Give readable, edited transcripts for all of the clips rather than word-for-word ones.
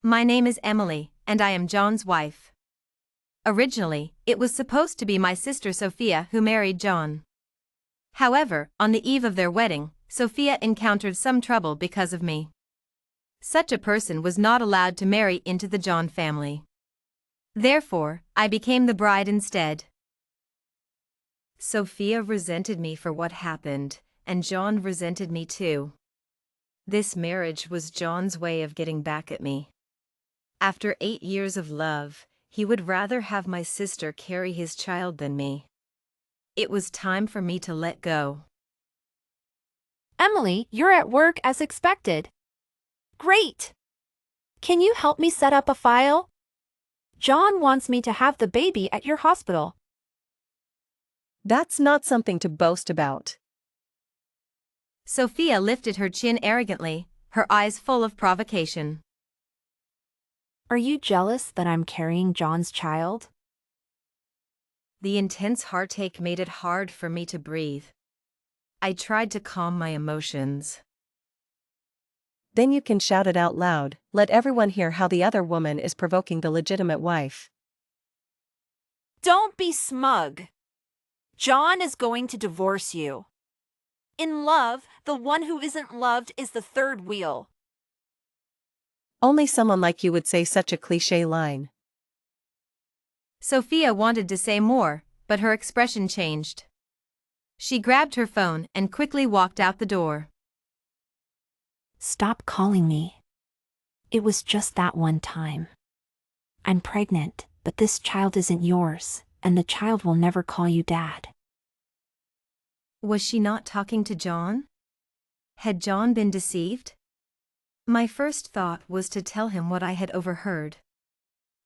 My name is Emily, and I am John's wife. Originally, it was supposed to be my sister Sophia who married John. However, on the eve of their wedding, Sophia encountered some trouble because of me. Such a person was not allowed to marry into the John family. Therefore, I became the bride instead. Sophia resented me for what happened, and John resented me too. This marriage was John's way of getting back at me. After 8 years of love, he would rather have my sister carry his child than me. It was time for me to let go. Emily, you're at work as expected. Great! Can you help me set up a file? John wants me to have the baby at your hospital. That's not something to boast about. Sophia lifted her chin arrogantly, her eyes full of provocation. Are you jealous that I'm carrying John's child? The intense heartache made it hard for me to breathe. I tried to calm my emotions. Then you can shout it out loud, let everyone hear how the other woman is provoking the legitimate wife. Don't be smug. John is going to divorce you. In love, the one who isn't loved is the third wheel. Only someone like you would say such a cliché line. Sophia wanted to say more, but her expression changed. She grabbed her phone and quickly walked out the door. Stop calling me. It was just that one time. I'm pregnant, but this child isn't yours, and the child will never call you Dad. Was she not talking to John? Had John been deceived? My first thought was to tell him what I had overheard.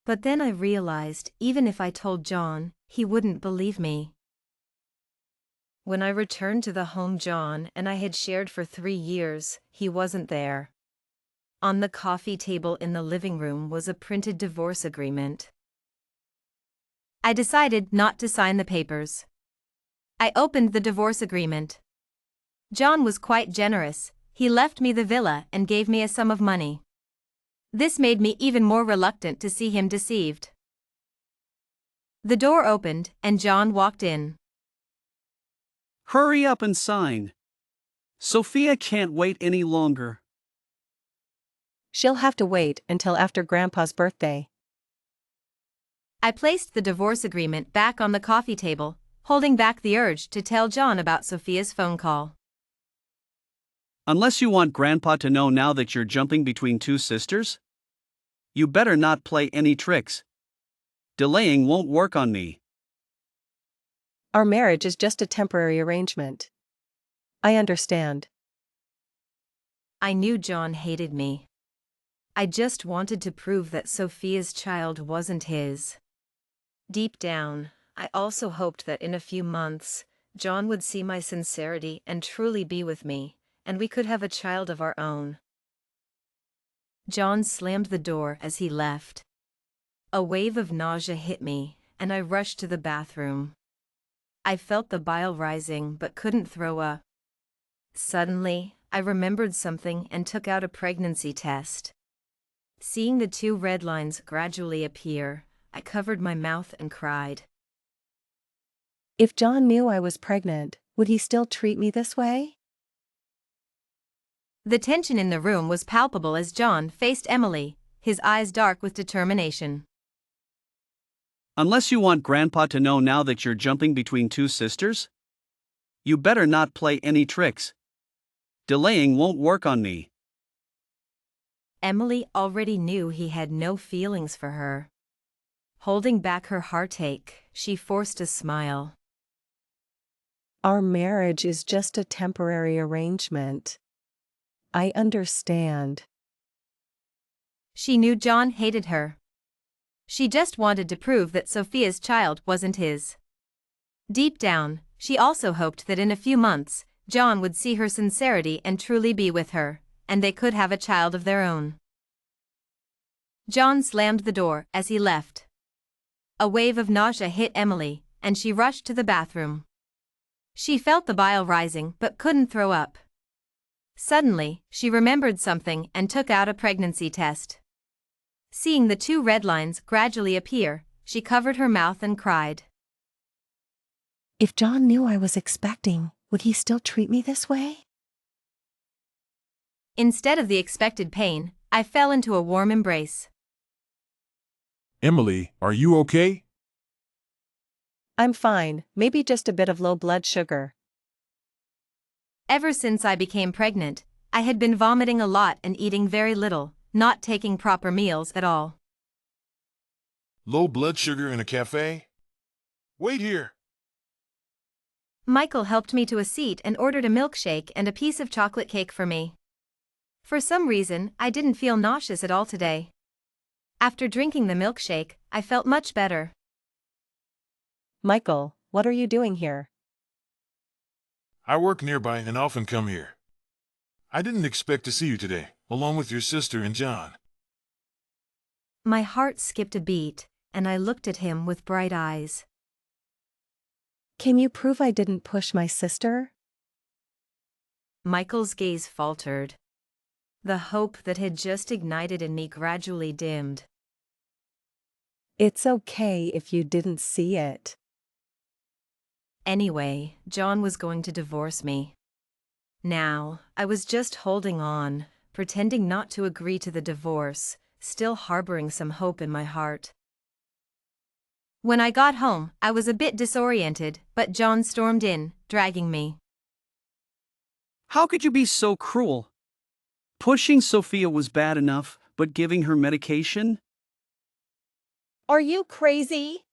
But then I realized even if I told John, he wouldn't believe me. When I returned to the home John and I had shared for 3 years, he wasn't there. On the coffee table in the living room was a printed divorce agreement. I decided not to sign the papers. I opened the divorce agreement. John was quite generous. He left me the villa and gave me a sum of money. This made me even more reluctant to see him deceived. The door opened and John walked in. Hurry up and sign. Sophia can't wait any longer. She'll have to wait until after Grandpa's birthday. I placed the divorce agreement back on the coffee table, holding back the urge to tell John about Sophia's phone call. Unless you want Grandpa to know now that you're jumping between two sisters? You better not play any tricks. Delaying won't work on me. Our marriage is just a temporary arrangement. I understand. I knew John hated me. I just wanted to prove that Sophia's child wasn't his. Deep down, I also hoped that in a few months, John would see my sincerity and truly be with me, and we could have a child of our own. John slammed the door as he left. A wave of nausea hit me, and I rushed to the bathroom. I felt the bile rising but couldn't throw up. Suddenly, I remembered something and took out a pregnancy test. Seeing the 2 red lines gradually appear, I covered my mouth and cried. If John knew I was pregnant, would he still treat me this way? The tension in the room was palpable as John faced Emily, his eyes dark with determination. Unless you want Grandpa to know now that you're jumping between two sisters? You better not play any tricks. Delaying won't work on me. Emily already knew he had no feelings for her. Holding back her heartache, she forced a smile. Our marriage is just a temporary arrangement. I understand. She knew John hated her. She just wanted to prove that Sophia's child wasn't his. Deep down, she also hoped that in a few months, John would see her sincerity and truly be with her, and they could have a child of their own. John slammed the door as he left. A wave of nausea hit Emily, and she rushed to the bathroom. She felt the bile rising but couldn't throw up. Suddenly, she remembered something and took out a pregnancy test. Seeing the two red lines gradually appear, she covered her mouth and cried. If John knew I was expecting, would he still treat me this way? Instead of the expected pain, I fell into a warm embrace. Emily, are you okay? I'm fine, maybe just a bit of low blood sugar. Ever since I became pregnant, I had been vomiting a lot and eating very little, not taking proper meals at all. Low blood sugar in a cafe? Wait here. Michael helped me to a seat and ordered a milkshake and a piece of chocolate cake for me. For some reason, I didn't feel nauseous at all today. After drinking the milkshake, I felt much better. Michael, what are you doing here? I work nearby and often come here. I didn't expect to see you today, along with your sister and John. My heart skipped a beat, and I looked at him with bright eyes. Can you prove I didn't push my sister? Michael's gaze faltered. The hope that had just ignited in me gradually dimmed. It's okay if you didn't see it. Anyway, John was going to divorce me. Now, I was just holding on, pretending not to agree to the divorce, still harboring some hope in my heart. When I got home, I was a bit disoriented, but John stormed in, dragging me. How could you be so cruel? Pushing Sophia was bad enough, but giving her medication? Are you crazy?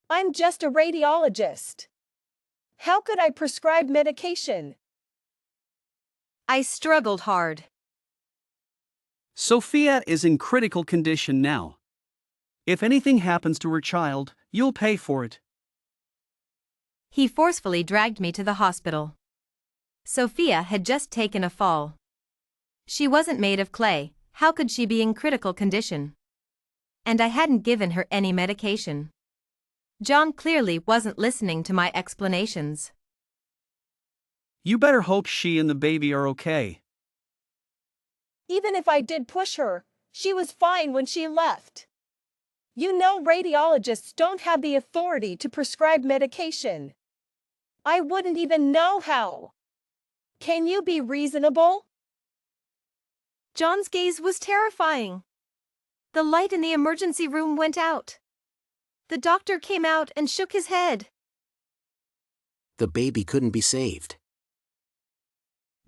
I'm just a radiologist. How could I prescribe medication? I struggled hard. Sophia is in critical condition now. If anything happens to her child, you'll pay for it. He forcefully dragged me to the hospital. Sophia had just taken a fall. She wasn't made of clay, how could she be in critical condition? And I hadn't given her any medication. John clearly wasn't listening to my explanations. You better hope she and the baby are okay. Even if I did push her, she was fine when she left. You know radiologists don't have the authority to prescribe medication. I wouldn't even know how. Can you be reasonable? John's gaze was terrifying. The light in the emergency room went out. The doctor came out and shook his head. The baby couldn't be saved.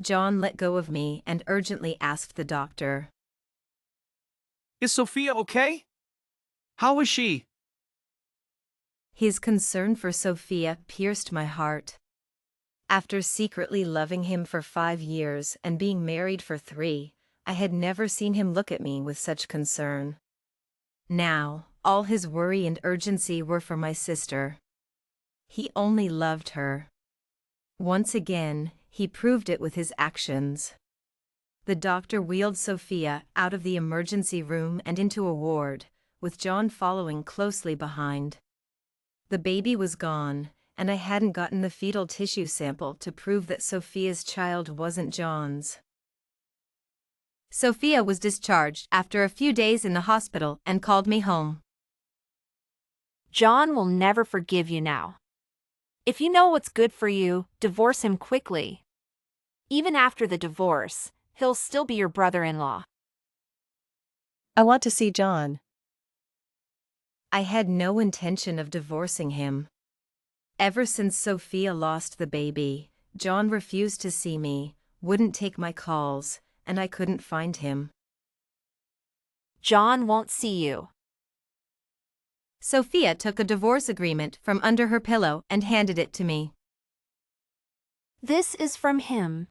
John let go of me and urgently asked the doctor. Is Sophia okay? How is she? His concern for Sophia pierced my heart. After secretly loving him for 5 years and being married for 3, I had never seen him look at me with such concern. Now, all his worry and urgency were for my sister. He only loved her. Once again, he proved it with his actions. The doctor wheeled Sophia out of the emergency room and into a ward, with John following closely behind. The baby was gone, and I hadn't gotten the fetal tissue sample to prove that Sophia's child wasn't John's. Sophia was discharged after a few days in the hospital and called me home. John will never forgive you now. If you know what's good for you, divorce him quickly. Even after the divorce, he'll still be your brother-in-law. I want to see John. I had no intention of divorcing him. Ever since Sophia lost the baby, John refused to see me, wouldn't take my calls, and I couldn't find him. John won't see you. Sophia took a divorce agreement from under her pillow and handed it to me. This is from him.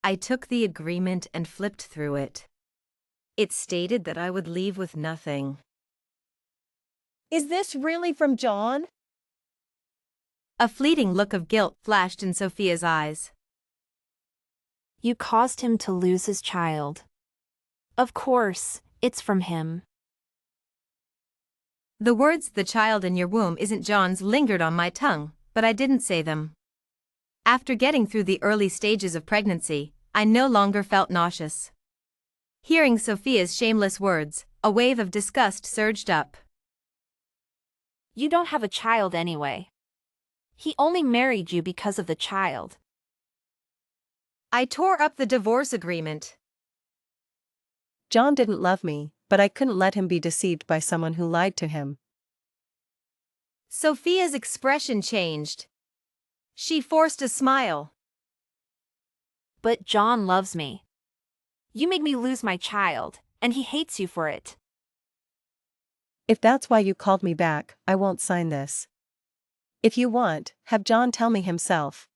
I took the agreement and flipped through it. It stated that I would leave with nothing. Is this really from John? A fleeting look of guilt flashed in Sophia's eyes. You caused him to lose his child. Of course, it's from him. The words "the child in your womb isn't John's" lingered on my tongue, but I didn't say them. After getting through the early stages of pregnancy, I no longer felt nauseous. Hearing Sophia's shameless words, a wave of disgust surged up. You don't have a child anyway. He only married you because of the child. I tore up the divorce agreement. John didn't love me, but I couldn't let him be deceived by someone who lied to him. Sophia's expression changed. She forced a smile. But John loves me. You made me lose my child, and he hates you for it. If that's why you called me back, I won't sign this. If you want, have John tell me himself.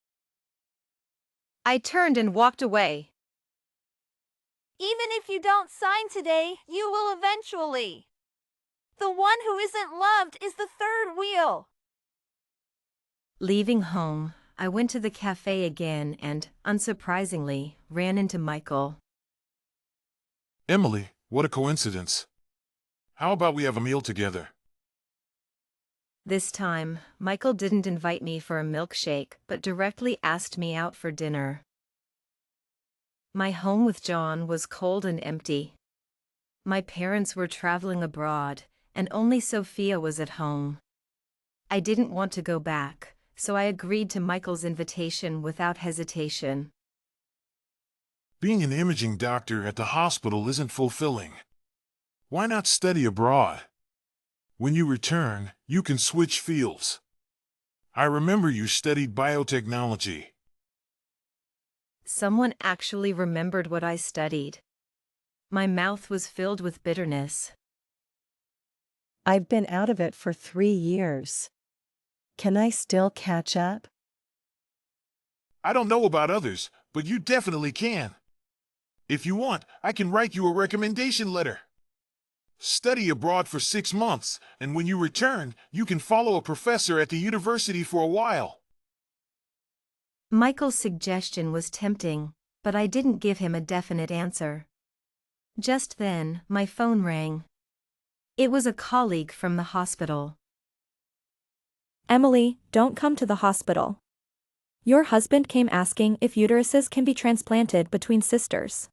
I turned and walked away. Even if you don't sign today, you will eventually. The one who isn't loved is the third wheel. Leaving home, I went to the cafe again and, unsurprisingly, ran into Michael. Emily, what a coincidence. How about we have a meal together? This time, Michael didn't invite me for a milkshake but directly asked me out for dinner. My home with John was cold and empty. My parents were traveling abroad, and only Sophia was at home. I didn't want to go back, so I agreed to Michael's invitation without hesitation. Being an imaging doctor at the hospital isn't fulfilling. Why not study abroad? When you return, you can switch fields. I remember you studied biotechnology. Someone actually remembered what I studied. My mouth was filled with bitterness. I've been out of it for 3 years. Can I still catch up? I don't know about others, but you definitely can. If you want, I can write you a recommendation letter. Study abroad for 6 months, and when you return, you can follow a professor at the university for a while. Michael's suggestion was tempting, but I didn't give him a definite answer. Just then, my phone rang. It was a colleague from the hospital. Emily, don't come to the hospital. Your husband came asking if uteruses can be transplanted between sisters.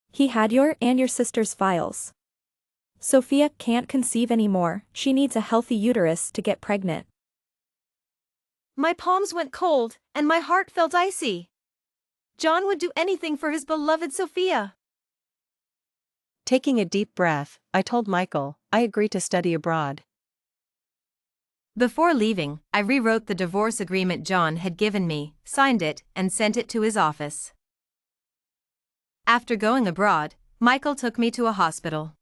He had your and your sister's files. Sophia can't conceive anymore, she needs a healthy uterus to get pregnant. My palms went cold, and my heart felt icy. John would do anything for his beloved Sophia. Taking a deep breath, I told Michael, I agree to study abroad. Before leaving, I rewrote the divorce agreement John had given me, signed it, and sent it to his office. After going abroad, Michael took me to a hospital.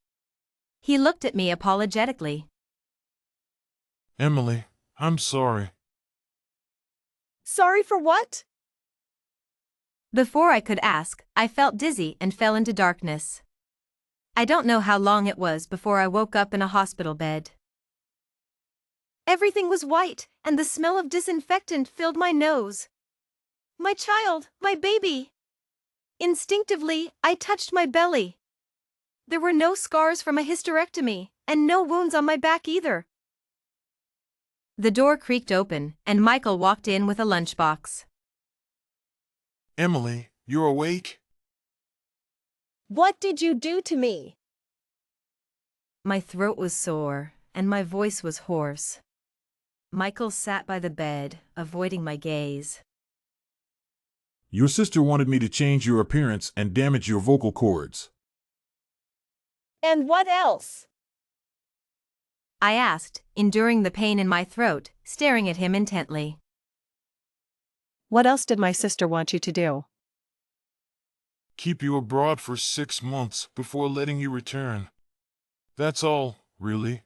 He looked at me apologetically. Emily, I'm sorry. Sorry for what? Before I could ask, I felt dizzy and fell into darkness. I don't know how long it was before I woke up in a hospital bed. Everything was white, and the smell of disinfectant filled my nose. My child, my baby. Instinctively, I touched my belly. There were no scars from a hysterectomy, and no wounds on my back either. The door creaked open, and Michael walked in with a lunchbox. Emily, you're awake? What did you do to me? My throat was sore, and my voice was hoarse. Michael sat by the bed, avoiding my gaze. Your sister wanted me to change your appearance and damage your vocal cords. And what else? I asked, enduring the pain in my throat, staring at him intently. What else did my sister want you to do? Keep you abroad for 6 months before letting you return. That's all, really.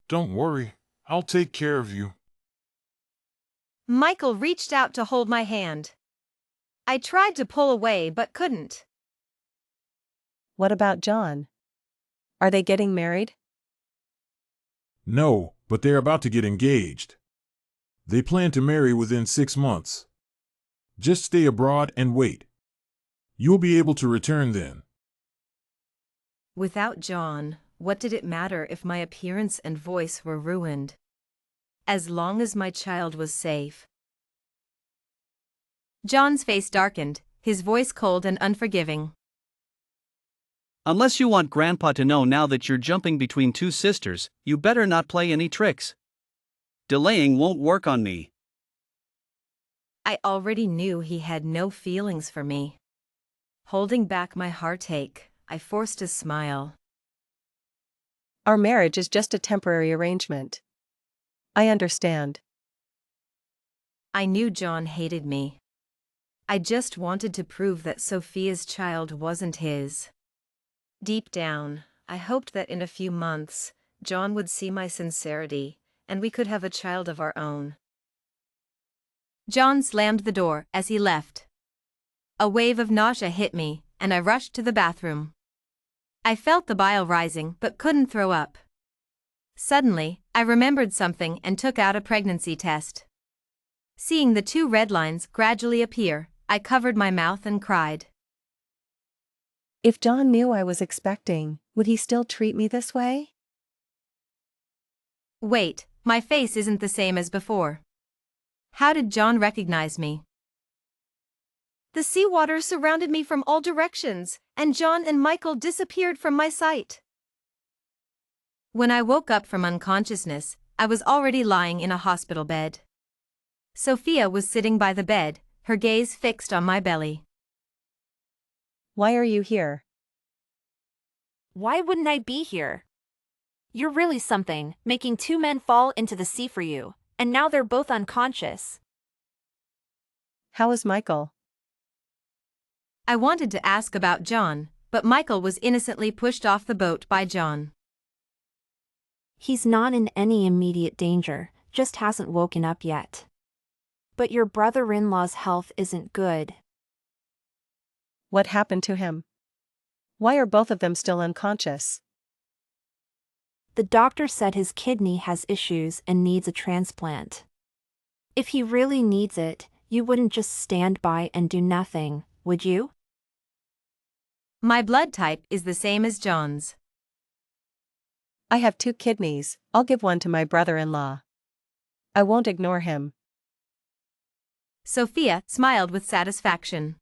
Don't worry, I'll take care of you. Michael reached out to hold my hand. I tried to pull away but couldn't. What about John? Are they getting married? No, but they're about to get engaged. They plan to marry within 6 months. Just stay abroad and wait. You'll be able to return then. Without John, what did it matter if my appearance and voice were ruined? As long as my child was safe. John's face darkened, his voice cold and unforgiving. Unless you want Grandpa to know now that you're jumping between two sisters, you better not play any tricks. Delaying won't work on me. I already knew he had no feelings for me. Holding back my heartache, I forced a smile. Our marriage is just a temporary arrangement. I understand. I knew John hated me. I just wanted to prove that Sophia's child wasn't his. Deep down, I hoped that in a few months, John would see my sincerity, and we could have a child of our own. John slammed the door as he left. A wave of nausea hit me, and I rushed to the bathroom. I felt the bile rising but couldn't throw up. Suddenly, I remembered something and took out a pregnancy test. Seeing the 2 red lines gradually appear, I covered my mouth and cried. If John knew I was expecting, would he still treat me this way? Wait, my face isn't the same as before. How did John recognize me? The seawater surrounded me from all directions, and John and Michael disappeared from my sight. When I woke up from unconsciousness, I was already lying in a hospital bed. Sophia was sitting by the bed, her gaze fixed on my belly. Why are you here? Why wouldn't I be here? You're really something, making 2 men fall into the sea for you, and now they're both unconscious. How is Michael? I wanted to ask about John, but Michael was innocently pushed off the boat by John. He's not in any immediate danger, just hasn't woken up yet. But your brother-in-law's health isn't good. What happened to him? Why are both of them still unconscious? The doctor said his kidney has issues and needs a transplant. If he really needs it, you wouldn't just stand by and do nothing, would you? My blood type is the same as John's. I have 2 kidneys, I'll give one to my brother-in-law. I won't ignore him. Sophia smiled with satisfaction.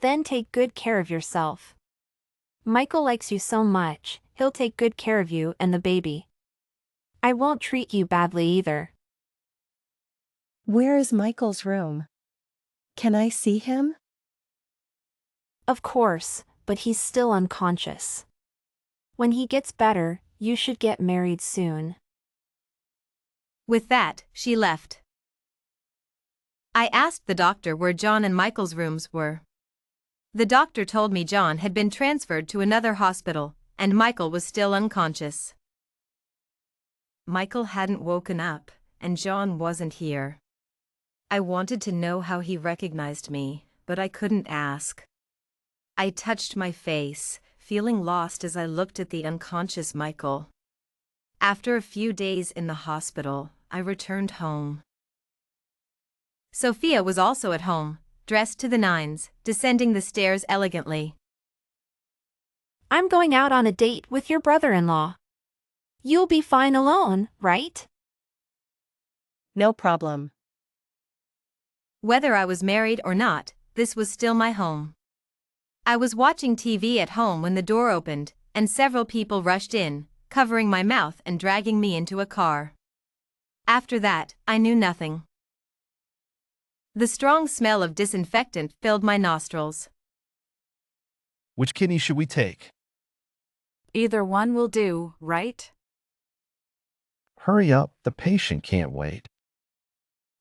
Then take good care of yourself. Michael likes you so much, he'll take good care of you and the baby. I won't treat you badly either. Where is Michael's room? Can I see him? Of course, but he's still unconscious. When he gets better, you should get married soon. With that, she left. I asked the doctor where John and Michael's rooms were. The doctor told me John had been transferred to another hospital, and Michael was still unconscious. Michael hadn't woken up, and John wasn't here. I wanted to know how he recognized me, but I couldn't ask. I touched my face, feeling lost as I looked at the unconscious Michael. After a few days in the hospital, I returned home. Sophia was also at home, dressed to the nines, descending the stairs elegantly. I'm going out on a date with your brother-in-law. You'll be fine alone, right? No problem. Whether I was married or not, this was still my home. I was watching TV at home when the door opened, and several people rushed in, covering my mouth and dragging me into a car. After that, I knew nothing. The strong smell of disinfectant filled my nostrils. Which kidney should we take? Either one will do, right? Hurry up, the patient can't wait.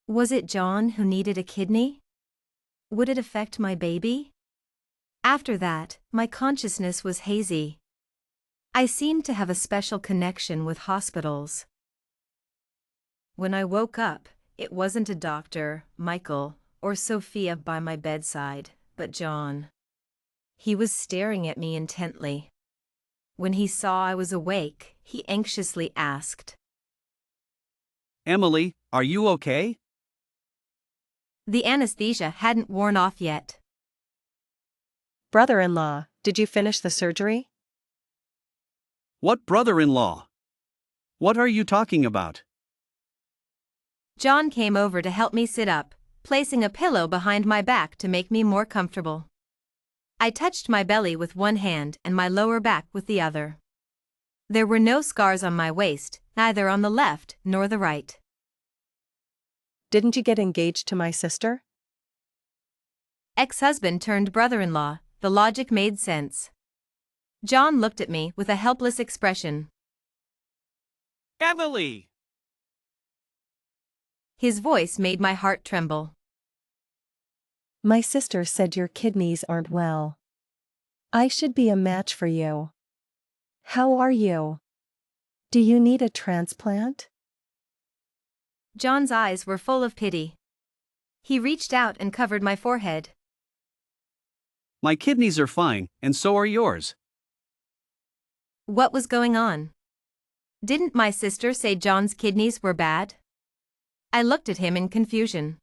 Was it John who needed a kidney? Would it affect my baby? After that, my consciousness was hazy. I seemed to have a special connection with hospitals. When I woke up, it wasn't a doctor, Michael, or Sophia by my bedside, but John. He was staring at me intently. When he saw I was awake, he anxiously asked, Emily, are you okay? The anesthesia hadn't worn off yet. Brother-in-law, did you finish the surgery? What brother-in-law? What are you talking about? John came over to help me sit up, placing a pillow behind my back to make me more comfortable. I touched my belly with one hand and my lower back with the other. There were no scars on my waist, neither on the left nor the right. Didn't you get engaged to my sister? Ex-husband turned brother-in-law, the logic made sense. John looked at me with a helpless expression. Emily! His voice made my heart tremble. My sister said your kidneys aren't well. I should be a match for you. How are you? Do you need a transplant? John's eyes were full of pity. He reached out and covered my forehead. My kidneys are fine, and so are yours. What was going on? Didn't my sister say John's kidneys were bad? I looked at him in confusion.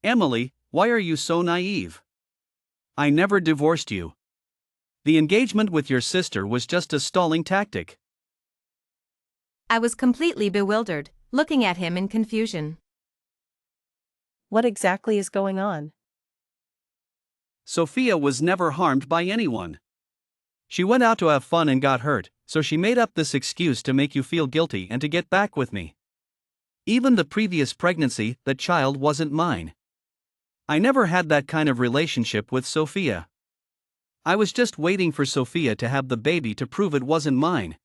Emily, why are you so naive? I never divorced you. The engagement with your sister was just a stalling tactic. I was completely bewildered, looking at him in confusion. What exactly is going on? Sophia was never harmed by anyone. She went out to have fun and got hurt, so she made up this excuse to make you feel guilty and to get back with me. Even the previous pregnancy, that child wasn't mine. I never had that kind of relationship with Sophia. I was just waiting for Sophia to have the baby to prove it wasn't mine.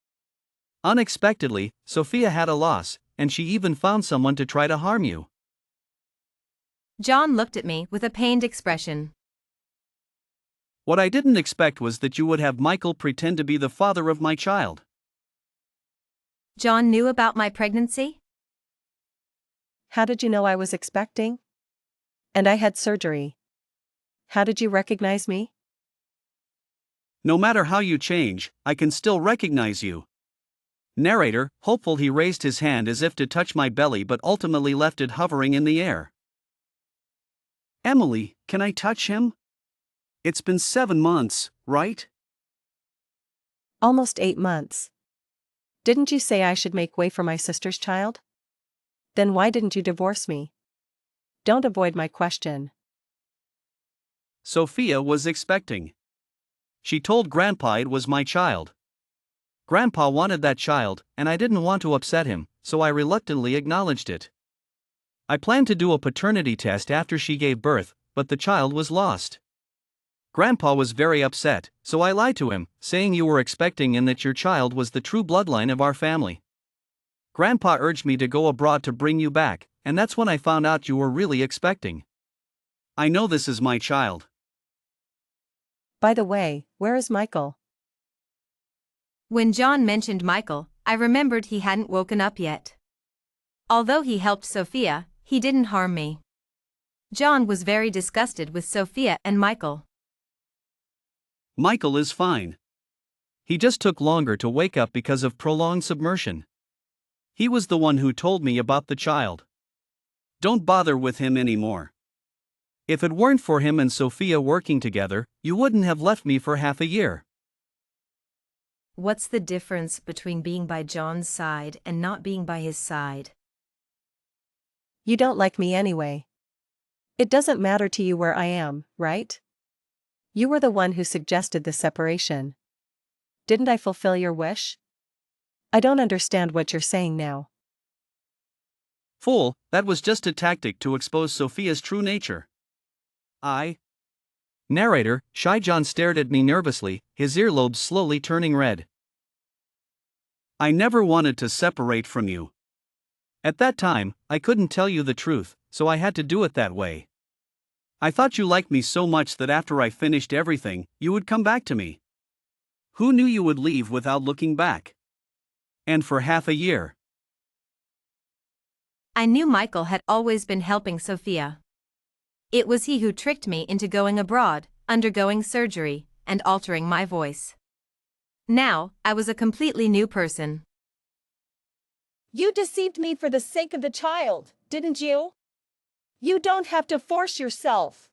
Unexpectedly, Sophia had a loss, and she even found someone to try to harm you. John looked at me with a pained expression. What I didn't expect was that you would have Michael pretend to be the father of my child. John knew about my pregnancy? How did you know I was expecting? And I had surgery. How did you recognize me? No matter how you change, I can still recognize you. Narrator, hopeful. He raised his hand as if to touch my belly but ultimately left it hovering in the air. Emily, can I touch him? It's been 7 months, right? Almost 8 months. Didn't you say I should make way for my sister's child? Then why didn't you divorce me? Don't avoid my question. Sophia was expecting. She told Grandpa it was my child. Grandpa wanted that child, and I didn't want to upset him, so I reluctantly acknowledged it. I planned to do a paternity test after she gave birth, but the child was lost. Grandpa was very upset, so I lied to him, saying you were expecting and that your child was the true bloodline of our family. Grandpa urged me to go abroad to bring you back, and that's when I found out you were really expecting. I know this is my child. By the way, where is Michael? When John mentioned Michael, I remembered he hadn't woken up yet. Although he helped Sophia, he didn't harm me. John was very disgusted with Sophia and Michael. Michael is fine. He just took longer to wake up because of prolonged submersion. He was the one who told me about the child. Don't bother with him anymore. If it weren't for him and Sophia working together, you wouldn't have left me for half a year. What's the difference between being by John's side and not being by his side? You don't like me anyway. It doesn't matter to you where I am, right? You were the one who suggested the separation. Didn't I fulfill your wish? I don't understand what you're saying now. Fool, that was just a tactic to expose Sophia's true nature. Narrator, Shy John stared at me nervously, his earlobes slowly turning red. I never wanted to separate from you. At that time, I couldn't tell you the truth, so I had to do it that way. I thought you liked me so much that after I finished everything, you would come back to me. Who knew you would leave without looking back? And for half a year. I knew Michael had always been helping Sophia. It was he who tricked me into going abroad, undergoing surgery, and altering my voice. Now, I was a completely new person. You deceived me for the sake of the child, didn't you? You don't have to force yourself.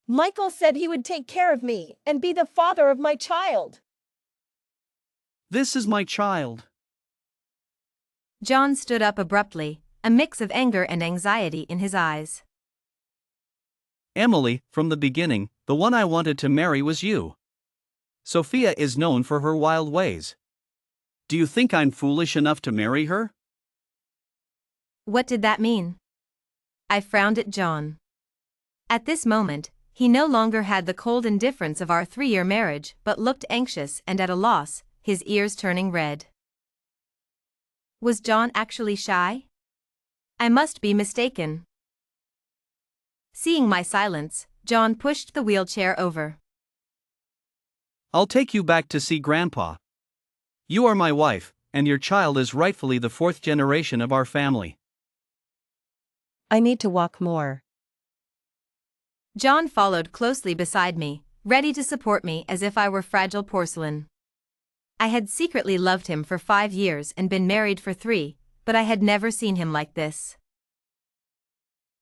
Michael said he would take care of me and be the father of my child. This is my child. John stood up abruptly, a mix of anger and anxiety in his eyes. Emily, from the beginning, The one I wanted to marry was you. Sophia is known for her wild ways. Do you think I'm foolish enough to marry her? What did that mean? I frowned at John. At this moment, he no longer had the cold indifference of our 3-year marriage but looked anxious and at a loss, his ears turning red. Was John actually shy? I must be mistaken. Seeing my silence, John pushed the wheelchair over. I'll take you back to see Grandpa. You are my wife, and your child is rightfully the 4th generation of our family. I need to walk more. John followed closely beside me, ready to support me as if I were fragile porcelain. I had secretly loved him for 5 years and been married for 3, but I had never seen him like this.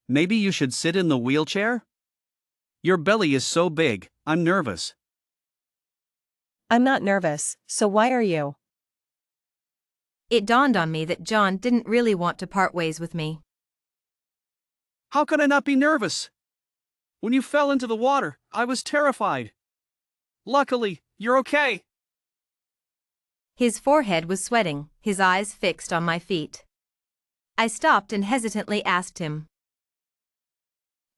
Maybe you should sit in the wheelchair? Your belly is so big, I'm nervous. I'm not nervous, so why are you? It dawned on me that John didn't really want to part ways with me. How could I not be nervous? When you fell into the water, I was terrified. Luckily, you're okay. His forehead was sweating, his eyes fixed on my feet. I stopped and hesitantly asked him.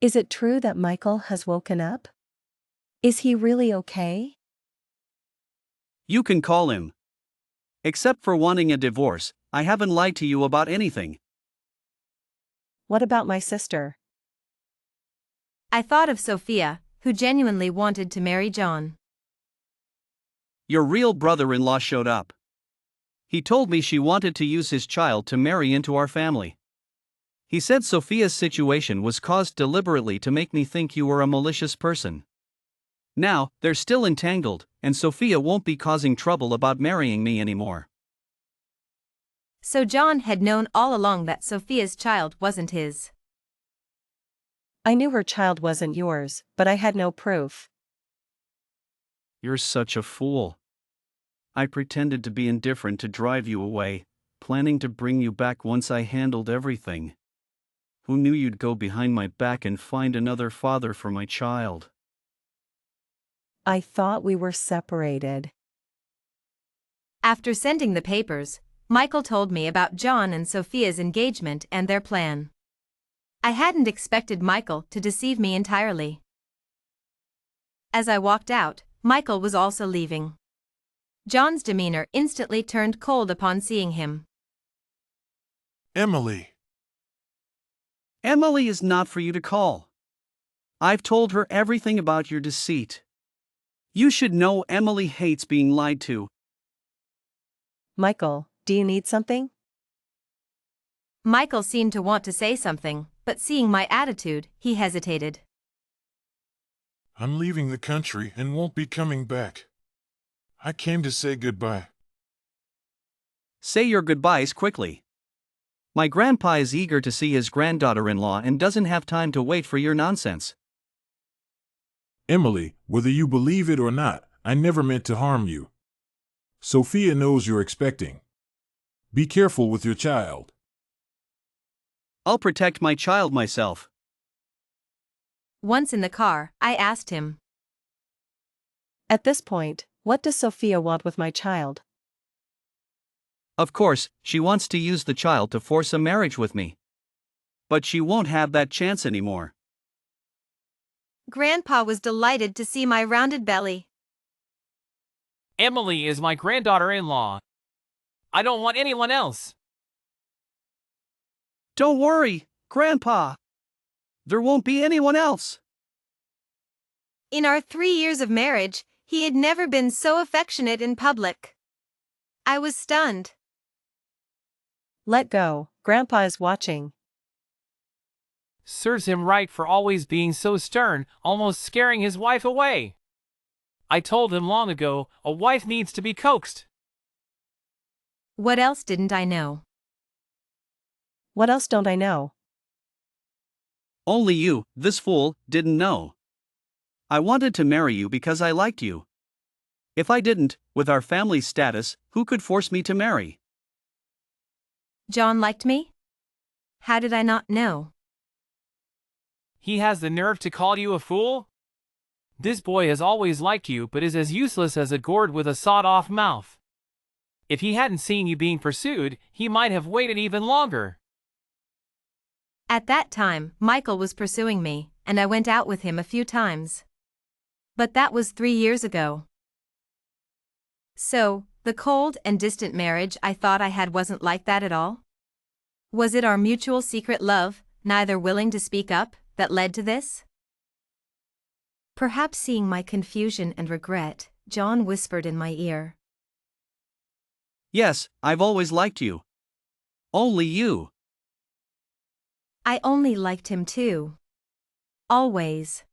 Is it true that Michael has woken up? Is he really okay? You can call him. Except for wanting a divorce, I haven't lied to you about anything. What about my sister? I thought of Sophia, who genuinely wanted to marry John. Your real brother-in-law showed up. He told me she wanted to use his child to marry into our family. He said Sophia's situation was caused deliberately to make me think you were a malicious person. Now, they're still entangled, and Sophia won't be causing trouble about marrying me anymore. So John had known all along that Sophia's child wasn't his. I knew her child wasn't yours, but I had no proof. You're such a fool. I pretended to be indifferent to drive you away, planning to bring you back once I handled everything. Who knew you'd go behind my back and find another father for my child? I thought we were separated. After sending the papers, Michael told me about John and Sophia's engagement and their plan. I hadn't expected Michael to deceive me entirely. As I walked out, Michael was also leaving. John's demeanor instantly turned cold upon seeing him. Emily. Emily is not for you to call. I've told her everything about your deceit. You should know Emily hates being lied to. Michael, do you need something? Michael seemed to want to say something, but seeing my attitude, he hesitated. I'm leaving the country and won't be coming back. I came to say goodbye. Say your goodbyes quickly. My grandpa is eager to see his granddaughter-in-law and doesn't have time to wait for your nonsense. Emily, whether you believe it or not, I never meant to harm you. Sophia knows you're expecting. Be careful with your child. I'll protect my child myself. Once in the car, I asked him. At this point, what does Sophia want with my child? Of course, she wants to use the child to force a marriage with me. But she won't have that chance anymore. Grandpa was delighted to see my rounded belly. Emily is my granddaughter-in-law. I don't want anyone else. Don't worry, Grandpa. There won't be anyone else. In our 3 years of marriage, he had never been so affectionate in public. I was stunned. Let go, Grandpa is watching. Serves him right for always being so stern, almost scaring his wife away. I told him long ago, a wife needs to be coaxed. What else didn't I know? What else don't I know? Only you, this fool, didn't know. I wanted to marry you because I liked you. If I didn't, with our family status, who could force me to marry? John liked me? How did I not know? He has the nerve to call you a fool? This boy has always liked you but is as useless as a gourd with a sawed-off mouth. If he hadn't seen you being pursued, he might have waited even longer. At that time, Michael was pursuing me, and I went out with him a few times. But that was 3 years ago. So, the cold and distant marriage I thought I had wasn't like that at all? Was it our mutual secret love, neither willing to speak up, that led to this? Perhaps seeing my confusion and regret, John whispered in my ear. Yes, I've always liked you. Only you. I only liked him too. Always.